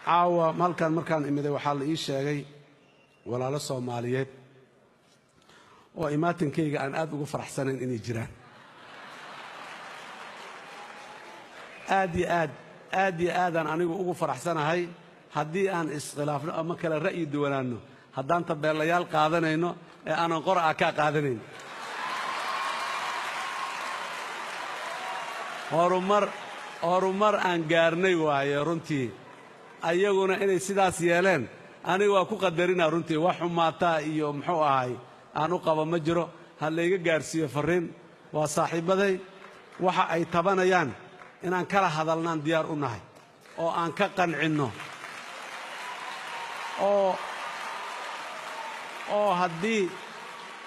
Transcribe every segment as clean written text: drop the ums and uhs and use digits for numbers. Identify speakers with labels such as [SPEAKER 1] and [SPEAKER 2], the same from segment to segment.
[SPEAKER 1] caawa malkan markaan imiday waxaa la ii sheegay walaalo Soomaaliyeed oo imaatinkayga aan aad ugu faraxsanayn inay jiraan aad iyo aad aan anigu ugu faraxsanahay haddii aan iskhilaafno ama kala ra'yi duwanaano haddaan tabeelayaal qaadanayno ee aanan qora ka qaadanayn horumar aan gaarnay waaye runtii ayaguna inay sidaas yeeleen aniga waa ku qadarina runtii wax xumaata iyo muxuu ahay aan u qabo ma jiro hal layga gaarsiiyo fariin waa saaxiibaday waxa ay tabanayaan inaan kala hadalnaan diyaar u nahay oo aan ka qancinno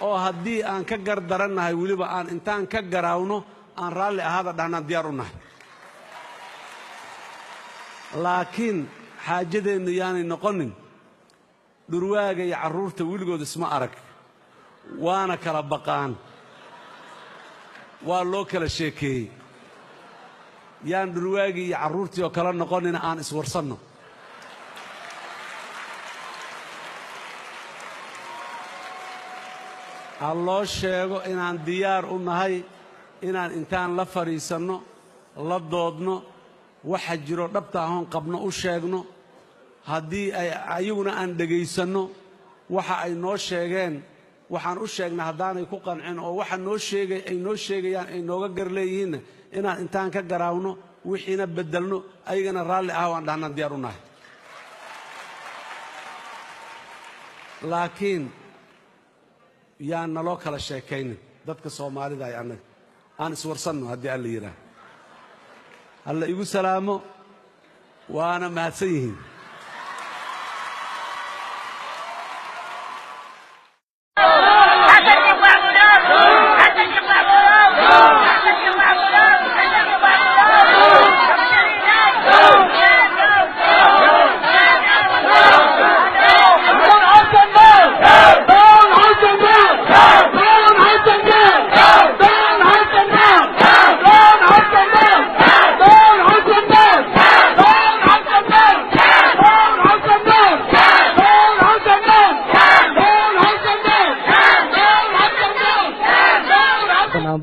[SPEAKER 1] oo haddii aan ka gardarannahay weliba aan intaan ka garaawno aan raalli ahaada dhahnaan diyaar u nahay laakiin xaajadeennu yaanay noqonin dhurwaaga iyo carruurta weligood isma arag waana kala baqaan waa loo kala sheekeeyey yaan dhurwaagii iyo carruurtii oo kala noqonina aan iswarsanno ha loo sheego inaan diyaar u nahay inaan intaan la fadhiisanno la doodno waxa jiro dhabta ahoon qabno u sheegno haddii ayaguna aan dhegaysanno waxa ay noo sheegeen waxaan u sheegnay haddaanay ku qancin oo waxa ay noo sheegayaan ay nooga gar leeyihiinna inaan intaan ka garaawno wixiina beddelno ayagana raalli ah waan dhahnaan diyaar u nahay laakiin yaan naloo kala sheekaynin dadka Soomaalida ay annaga aan iswarsanno haddii alla yidhaah alla igu salaamo waana mahadsan yihiin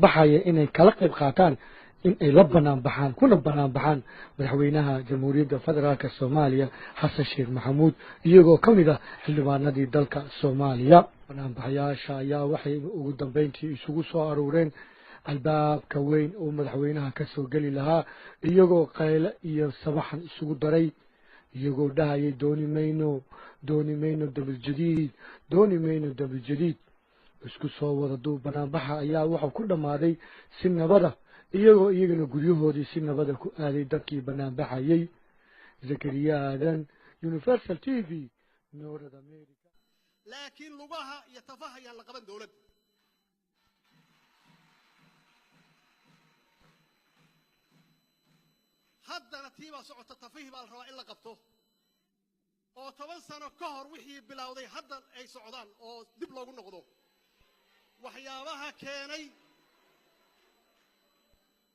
[SPEAKER 2] baxaya inay kala qayb qaataan in ay la banaan baxaan kuna banaan baxaan madaxweynaha jamhuuriyadda federaalka Soomaaliya Xasan Sheekh Maxamuud iyagoo kamid ah xildhibaanadii dalka Soomaaliya banaanbaxayaasha ayaa waxay ugu dambeyntii isugu soo aruureen albaabka weyn oo madaxweynaha ka soo gali lahaa iyagoo qayle iyo sabaxan isugu daray iyagoo dhahayay dooni mayno dabal jadiid isku soo wada duub banaanbaxa ayaa waxa ku dhamaaday si nabada iyagoo iyagana guryahoodii si nabada ku aaday dadkii banaanbaxayay Zakariya Aadan Universal TV North America
[SPEAKER 3] laakiin lugaha iyo tafaha la qaban dawladda haddana tiiba socota tafihi baa la rabaa in la qabto oo 10 sano ka hor wixii bilowday hadda ay socdaan oo dib loogu noqdo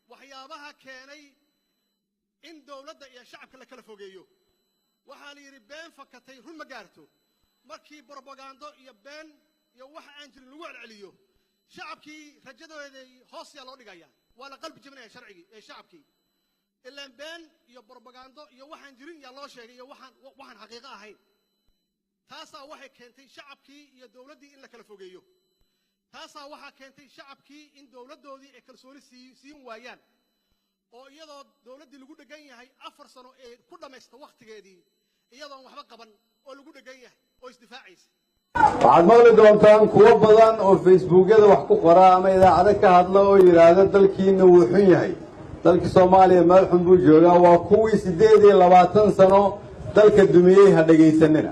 [SPEAKER 3] waxyaabaha keenay in dawladda iyo shacabka la kala fogeeyo waxa la yiri been fakatay run ma gaarto markii propaganda iyo been iyo wax aan jirin lagu celceliyo shacabkii rajadooda hoos yaa loo dhigaya waa la qalbi jabinaya sharcigi ee shacabkii ilaa been iyo propaganda iyo wax aan jirin yaa loo sheegay waxaan xaqiiqo ahayn taasa waxay keentay shacabkii iyo dawladdii in la kala fogeeyo taasa waxa keentay shacabkii in dawladdoodii ay kalsooni siin waayaan oo iyadoo dawladdii lagu dhagan yahay 4 sano ee ku dhameystay waqtigeedii iyadoo waxba qaban oo lagu dhagan yahay oo isdifaacaysa
[SPEAKER 4] waxaad maqli doontaan kuwa badan oo facebookyada wax ku qora ama idaacada ka hadla oo yiraahdo dalkiina wuu xun yahay dalka Soomaaliya meel xun buu joogaa waa kuwii 8 sano dalka dumiyay ha dhageysanina